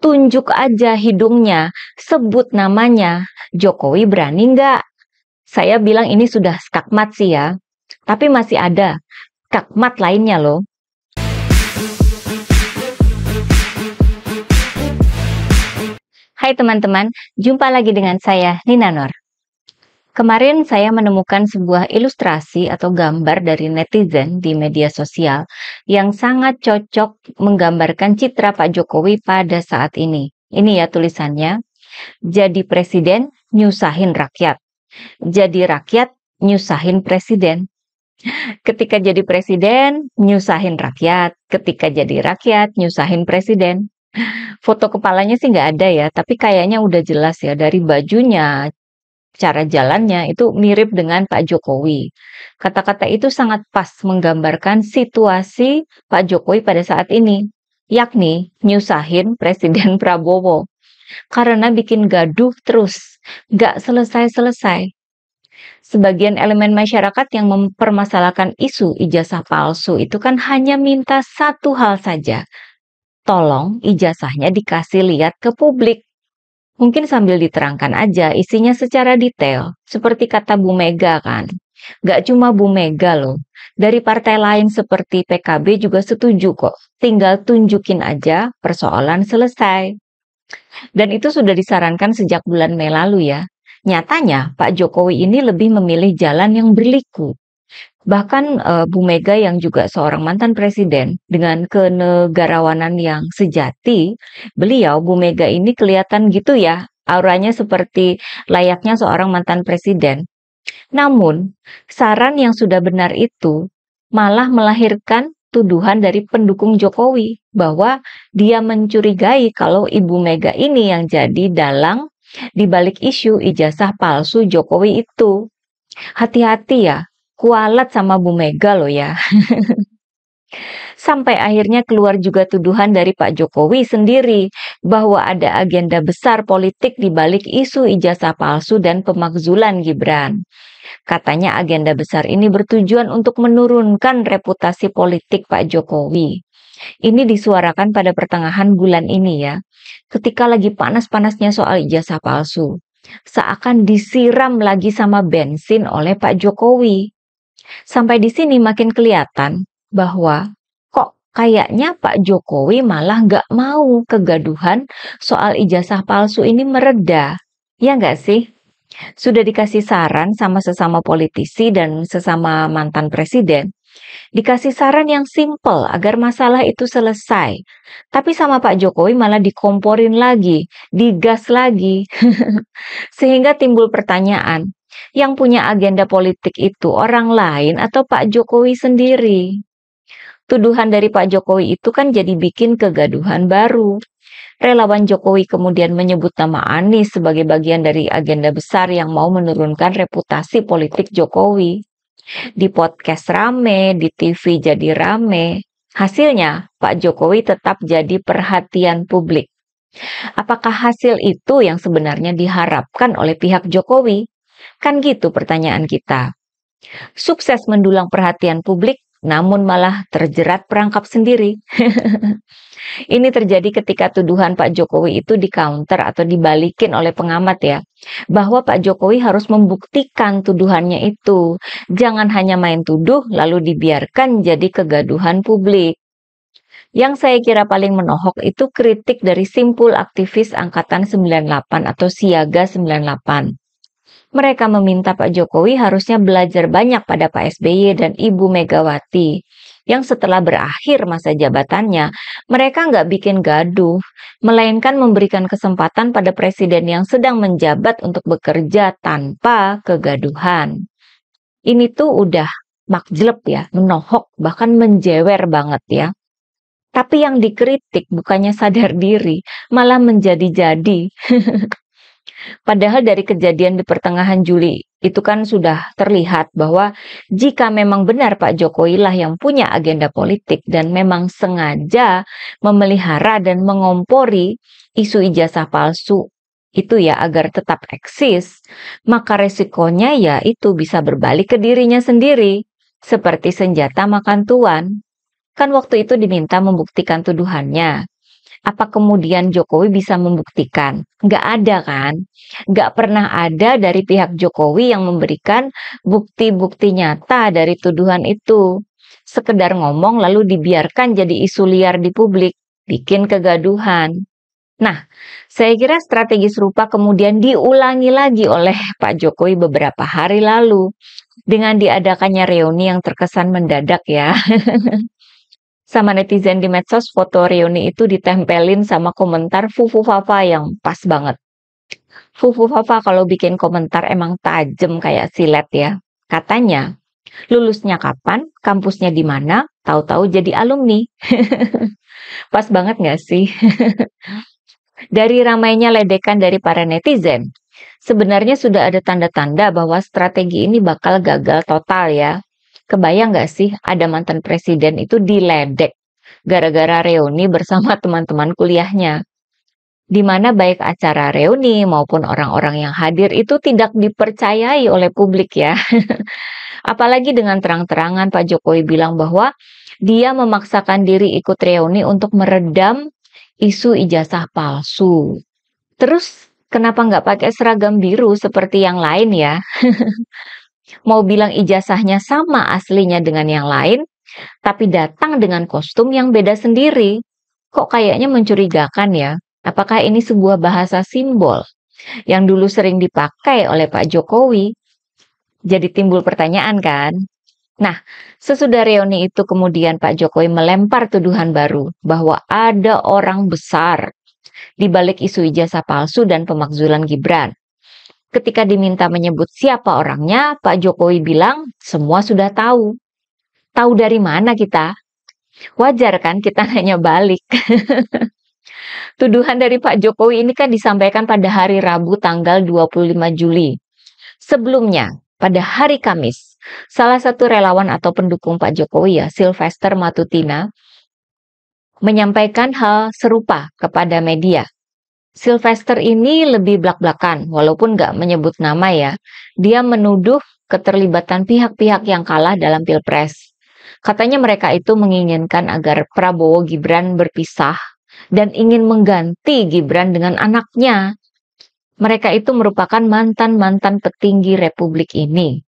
tunjuk aja hidungnya, sebut namanya. Jokowi berani nggak? Saya bilang ini sudah skakmat sih ya, tapi masih ada skakmat lainnya loh. Hai teman-teman, jumpa lagi dengan saya Nina Nur. Kemarin saya menemukan sebuah ilustrasi atau gambar dari netizen di media sosial yang sangat cocok menggambarkan citra Pak Jokowi pada saat ini. Ini ya tulisannya, jadi presiden nyusahin rakyat, jadi rakyat nyusahin presiden. Ketika jadi presiden nyusahin rakyat, ketika jadi rakyat nyusahin presiden. Foto kepalanya sih nggak ada ya, tapi kayaknya udah jelas ya dari bajunya, cara jalannya itu mirip dengan Pak Jokowi. Kata-kata itu sangat pas menggambarkan situasi Pak Jokowi pada saat ini, yakni nyusahin Presiden Prabowo. Karena bikin gaduh terus, nggak selesai-selesai. Sebagian elemen masyarakat yang mempermasalahkan isu ijazah palsu itu kan hanya minta satu hal saja. Tolong ijazahnya dikasih lihat ke publik. Mungkin sambil diterangkan aja isinya secara detail, seperti kata Bu Mega kan. Gak cuma Bu Mega loh, dari partai lain seperti PKB juga setuju kok. Tinggal tunjukin aja, persoalan selesai. Dan itu sudah disarankan sejak bulan Mei lalu ya. Nyatanya Pak Jokowi ini lebih memilih jalan yang berliku. Bahkan Bu Mega yang juga seorang mantan presiden dengan kenegarawanan yang sejati, beliau Bu Mega ini kelihatan gitu ya, auranya seperti layaknya seorang mantan presiden. Namun, saran yang sudah benar itu malah melahirkan tuduhan dari pendukung Jokowi bahwa dia mencurigai kalau Ibu Mega ini yang jadi dalang di balik isu ijazah palsu Jokowi itu. Hati-hati ya. Kualat sama Bu Mega loh ya. Sampai akhirnya keluar juga tuduhan dari Pak Jokowi sendiri bahwa ada agenda besar politik di balik isu ijazah palsu dan pemakzulan Gibran. Katanya agenda besar ini bertujuan untuk menurunkan reputasi politik Pak Jokowi. Ini disuarakan pada pertengahan bulan ini ya, ketika lagi panas-panasnya soal ijazah palsu. Seakan disiram lagi sama bensin oleh Pak Jokowi. Sampai di sini makin kelihatan bahwa kok kayaknya Pak Jokowi malah nggak mau kegaduhan soal ijazah palsu ini mereda. Ya nggak sih? Sudah dikasih saran sama sesama politisi dan sesama mantan presiden. Dikasih saran yang simpel agar masalah itu selesai. Tapi sama Pak Jokowi malah dikomporin lagi, digas lagi. Sehingga timbul pertanyaan, yang punya agenda politik itu orang lain atau Pak Jokowi sendiri? Tuduhan dari Pak Jokowi itu kan jadi bikin kegaduhan baru. Relawan Jokowi kemudian menyebut nama Anies sebagai bagian dari agenda besar yang mau menurunkan reputasi politik Jokowi. Di podcast rame, di TV jadi rame. Hasilnya, Pak Jokowi tetap jadi perhatian publik. Apakah hasil itu yang sebenarnya diharapkan oleh pihak Jokowi? Kan gitu pertanyaan kita. Sukses mendulang perhatian publik, namun malah terjerat perangkap sendiri. Ini terjadi ketika tuduhan Pak Jokowi itu di-counter atau dibalikin oleh pengamat ya. Bahwa Pak Jokowi harus membuktikan tuduhannya itu. Jangan hanya main tuduh lalu dibiarkan jadi kegaduhan publik. Yang saya kira paling menohok itu kritik dari simpul aktivis Angkatan 98 atau Siaga 98. Mereka meminta Pak Jokowi harusnya belajar banyak pada Pak SBY dan Ibu Megawati. Yang setelah berakhir masa jabatannya, mereka nggak bikin gaduh, melainkan memberikan kesempatan pada presiden yang sedang menjabat untuk bekerja tanpa kegaduhan. Ini tuh udah makjleb ya, menohok, bahkan menjewer banget ya. Tapi yang dikritik bukannya sadar diri, malah menjadi-jadi. Padahal dari kejadian di pertengahan Juli itu kan sudah terlihat bahwa jika memang benar Pak Jokowi lah yang punya agenda politik dan memang sengaja memelihara dan mengompori isu ijazah palsu itu ya agar tetap eksis, maka resikonya ya itu bisa berbalik ke dirinya sendiri, seperti senjata makan tuan. Kan waktu itu diminta membuktikan tuduhannya. Apa kemudian Jokowi bisa membuktikan? Nggak ada kan? Nggak pernah ada dari pihak Jokowi yang memberikan bukti-bukti nyata dari tuduhan itu. Sekedar ngomong lalu dibiarkan jadi isu liar di publik, bikin kegaduhan. Nah, saya kira strategi serupa kemudian diulangi lagi oleh Pak Jokowi beberapa hari lalu dengan diadakannya reuni yang terkesan mendadak ya. Sama netizen di medsos, foto reuni itu ditempelin sama komentar Fufu Fafa yang pas banget. Fufu Fafa kalau bikin komentar emang tajem kayak silet ya. Katanya, lulusnya kapan, kampusnya di mana, tahu-tahu jadi alumni. Pas banget nggak sih? Dari ramainya ledekan dari para netizen, sebenarnya sudah ada tanda-tanda bahwa strategi ini bakal gagal total ya. Kebayang nggak sih ada mantan presiden itu diledek gara-gara reuni bersama teman-teman kuliahnya, di mana baik acara reuni maupun orang-orang yang hadir itu tidak dipercayai oleh publik ya. Apalagi dengan terang-terangan Pak Jokowi bilang bahwa dia memaksakan diri ikut reuni untuk meredam isu ijazah palsu. Terus kenapa nggak pakai seragam biru seperti yang lain ya? Mau bilang ijazahnya sama aslinya dengan yang lain, tapi datang dengan kostum yang beda sendiri. Kok kayaknya mencurigakan ya? Apakah ini sebuah bahasa simbol yang dulu sering dipakai oleh Pak Jokowi? Jadi timbul pertanyaan kan? Nah, sesudah reuni itu kemudian Pak Jokowi melempar tuduhan baru bahwa ada orang besar di balik isu ijazah palsu dan pemakzulan Gibran. Ketika diminta menyebut siapa orangnya, Pak Jokowi bilang semua sudah tahu. Tahu dari mana kita? Wajar kan kita nanya balik. Tuduhan dari Pak Jokowi ini kan disampaikan pada hari Rabu tanggal 25 Juli. Sebelumnya, pada hari Kamis, salah satu relawan atau pendukung Pak Jokowi ya, Sylvester Matutina, menyampaikan hal serupa kepada media. Sylvester ini lebih blak-blakan, walaupun nggak menyebut nama ya. Dia menuduh keterlibatan pihak-pihak yang kalah dalam Pilpres. Katanya mereka itu menginginkan agar Prabowo Gibran berpisah dan ingin mengganti Gibran dengan anaknya. Mereka itu merupakan mantan-mantan petinggi Republik ini.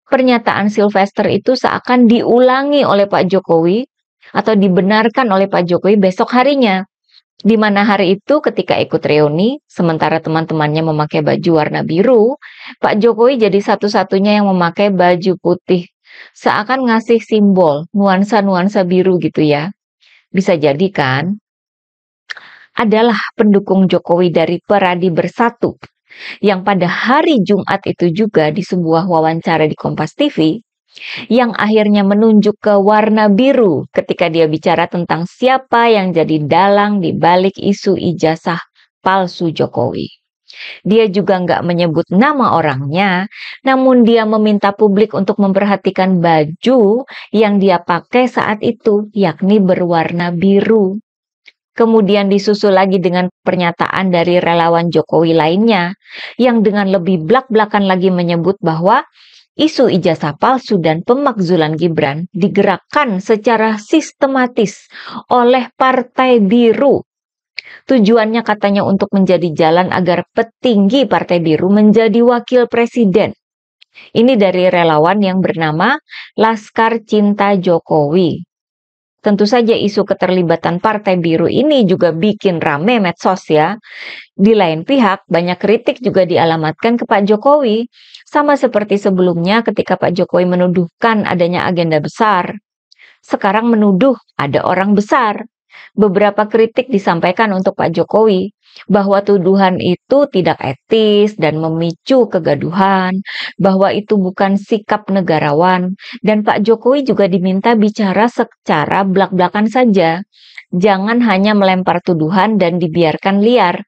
Pernyataan Sylvester itu seakan diulangi oleh Pak Jokowi atau dibenarkan oleh Pak Jokowi besok harinya. Di mana hari itu ketika ikut reuni, sementara teman-temannya memakai baju warna biru, Pak Jokowi jadi satu-satunya yang memakai baju putih. Seakan ngasih simbol, nuansa-nuansa biru gitu ya. Bisa jadi kan? Adalah pendukung Jokowi dari Peradi Bersatu, yang pada hari Jumat itu juga di sebuah wawancara di Kompas TV, yang akhirnya menunjuk ke warna biru ketika dia bicara tentang siapa yang jadi dalang di balik isu ijazah palsu Jokowi. Dia juga nggak menyebut nama orangnya, namun dia meminta publik untuk memperhatikan baju yang dia pakai saat itu, yakni berwarna biru. Kemudian disusul lagi dengan pernyataan dari relawan Jokowi lainnya, yang dengan lebih blak-blakan lagi menyebut bahwa isu ijazah palsu dan pemakzulan Gibran digerakkan secara sistematis oleh Partai Biru. Tujuannya katanya untuk menjadi jalan agar petinggi Partai Biru menjadi wakil presiden. Ini dari relawan yang bernama Laskar Cinta Jokowi. Tentu saja isu keterlibatan Partai Biru ini juga bikin rame medsos ya. Di lain pihak, banyak kritik juga dialamatkan ke Pak Jokowi. Sama seperti sebelumnya ketika Pak Jokowi menuduhkan adanya agenda besar. Sekarang menuduh ada orang besar. Beberapa kritik disampaikan untuk Pak Jokowi bahwa tuduhan itu tidak etis dan memicu kegaduhan, bahwa itu bukan sikap negarawan, dan Pak Jokowi juga diminta bicara secara blak-blakan saja. Jangan hanya melempar tuduhan dan dibiarkan liar.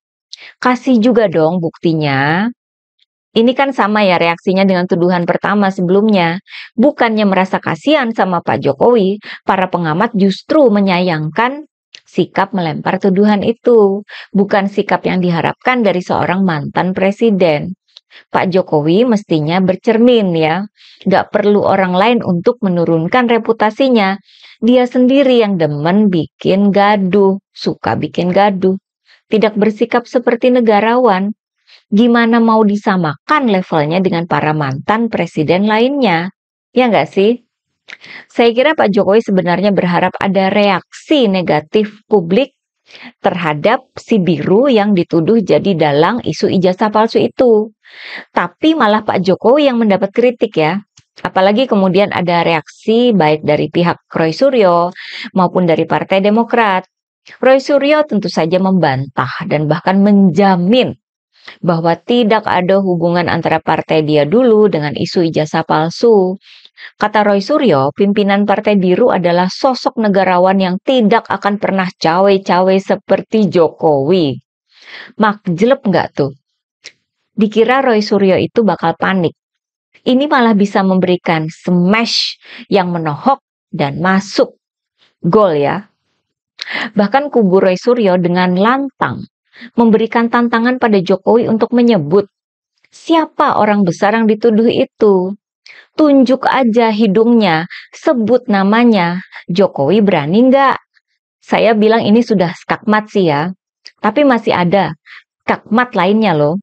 Kasih juga dong buktinya. Ini kan sama ya reaksinya dengan tuduhan pertama sebelumnya. Bukannya merasa kasihan sama Pak Jokowi, para pengamat justru menyayangkan sikap melempar tuduhan itu. Bukan sikap yang diharapkan dari seorang mantan presiden. Pak Jokowi mestinya bercermin ya. Gak perlu orang lain untuk menurunkan reputasinya. Dia sendiri yang demen bikin gaduh, suka bikin gaduh. Tidak bersikap seperti negarawan. Gimana mau disamakan levelnya dengan para mantan presiden lainnya? Ya nggak sih? Saya kira Pak Jokowi sebenarnya berharap ada reaksi negatif publik terhadap si biru yang dituduh jadi dalang isu ijazah palsu itu. Tapi malah Pak Jokowi yang mendapat kritik ya. Apalagi kemudian ada reaksi baik dari pihak Roy Suryo maupun dari Partai Demokrat. Roy Suryo tentu saja membantah dan bahkan menjamin bahwa tidak ada hubungan antara partai dia dulu dengan isu ijazah palsu. Kata Roy Suryo, pimpinan Partai Biru adalah sosok negarawan yang tidak akan pernah cawe-cawe seperti Jokowi. Makjelep nggak tuh? Dikira Roy Suryo itu bakal panik. Ini malah bisa memberikan smash yang menohok dan masuk gol ya. Bahkan kubu Roy Suryo dengan lantang memberikan tantangan pada Jokowi untuk menyebut siapa orang besar yang dituduh itu. Tunjuk aja hidungnya, sebut namanya. Jokowi berani nggak? Saya bilang ini sudah skakmat sih ya. Tapi masih ada skakmat lainnya loh.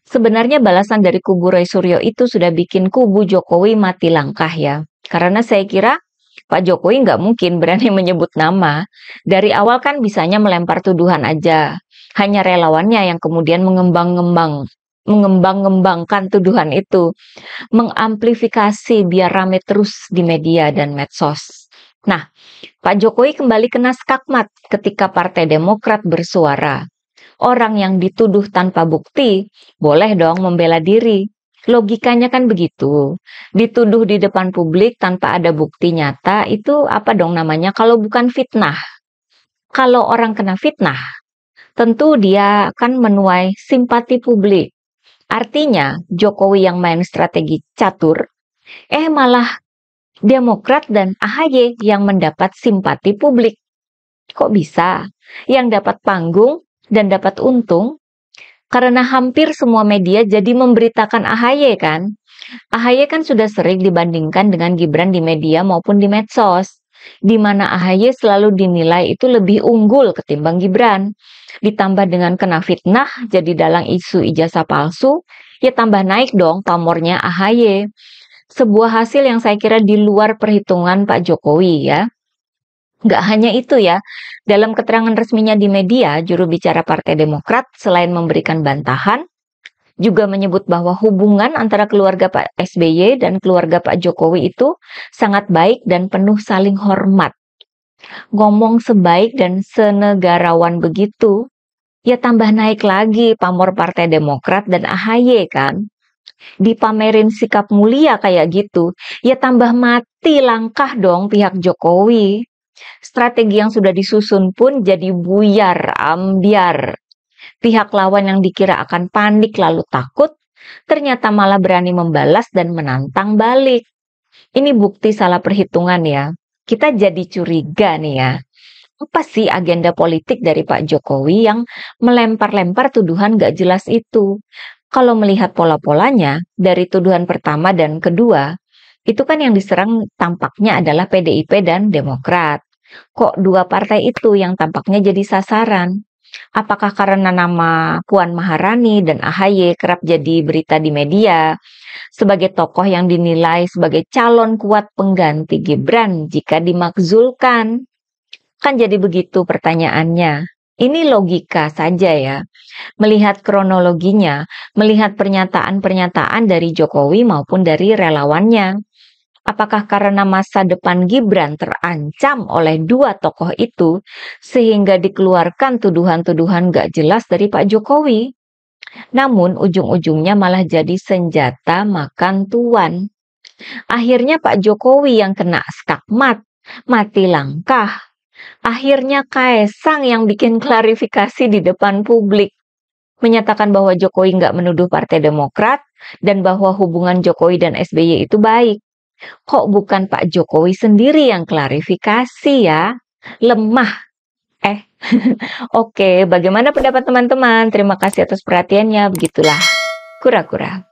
Sebenarnya balasan dari kubu Roy Suryo itu sudah bikin kubu Jokowi mati langkah ya. Karena saya kira Pak Jokowi nggak mungkin berani menyebut nama. Dari awal kan bisanya melempar tuduhan aja. Hanya relawannya yang kemudian mengembangkan tuduhan itu. Mengamplifikasi biar rame terus di media dan medsos. Nah, Pak Jokowi kembali kena skakmat ketika Partai Demokrat bersuara. Orang yang dituduh tanpa bukti boleh dong membela diri. Logikanya kan begitu. Dituduh di depan publik tanpa ada bukti nyata itu apa dong namanya kalau bukan fitnah. Kalau orang kena fitnah, tentu dia akan menuai simpati publik. Artinya Jokowi yang main strategi catur, malah Demokrat dan AHY yang mendapat simpati publik. Kok bisa? Yang dapat panggung dan dapat untung karena hampir semua media jadi memberitakan AHY kan. AHY kan sudah sering dibandingkan dengan Gibran di media maupun di medsos, di mana AHY selalu dinilai itu lebih unggul ketimbang Gibran. Ditambah dengan kena fitnah jadi dalang isu ijazah palsu, ya tambah naik dong pamornya AHY. Sebuah hasil yang saya kira di luar perhitungan Pak Jokowi ya. Nggak hanya itu ya, dalam keterangan resminya di media, juru bicara Partai Demokrat selain memberikan bantahan, juga menyebut bahwa hubungan antara keluarga Pak SBY dan keluarga Pak Jokowi itu sangat baik dan penuh saling hormat. Ngomong sebaik dan senegarawan begitu, ya tambah naik lagi pamor Partai Demokrat dan AHY kan. Dipamerin sikap mulia kayak gitu, ya tambah mati langkah dong pihak Jokowi. Strategi yang sudah disusun pun jadi buyar, ambiar. Pihak lawan yang dikira akan panik lalu takut, ternyata malah berani membalas dan menantang balik. Ini bukti salah perhitungan ya. Kita jadi curiga nih ya. Apa sih agenda politik dari Pak Jokowi yang melempar-lempar tuduhan gak jelas itu? Kalau melihat pola-polanya, dari tuduhan pertama dan kedua, itu kan yang diserang tampaknya adalah PDIP dan Demokrat. Kok dua partai itu yang tampaknya jadi sasaran? Apakah karena nama Puan Maharani dan AHY kerap jadi berita di media sebagai tokoh yang dinilai sebagai calon kuat pengganti Gibran jika dimakzulkan? Kan jadi begitu pertanyaannya. Ini logika saja ya. Melihat kronologinya, melihat pernyataan-pernyataan dari Jokowi maupun dari relawannya. Apakah karena masa depan Gibran terancam oleh dua tokoh itu sehingga dikeluarkan tuduhan-tuduhan gak jelas dari Pak Jokowi? Namun ujung-ujungnya malah jadi senjata makan tuan. Akhirnya Pak Jokowi yang kena skakmat, mati langkah. Akhirnya Kaesang yang bikin klarifikasi di depan publik. Menyatakan bahwa Jokowi nggak menuduh Partai Demokrat dan bahwa hubungan Jokowi dan SBY itu baik. Kok bukan Pak Jokowi sendiri yang klarifikasi ya? Lemah. Oke, bagaimana pendapat teman-teman? Terima kasih atas perhatiannya. Begitulah kura-kura.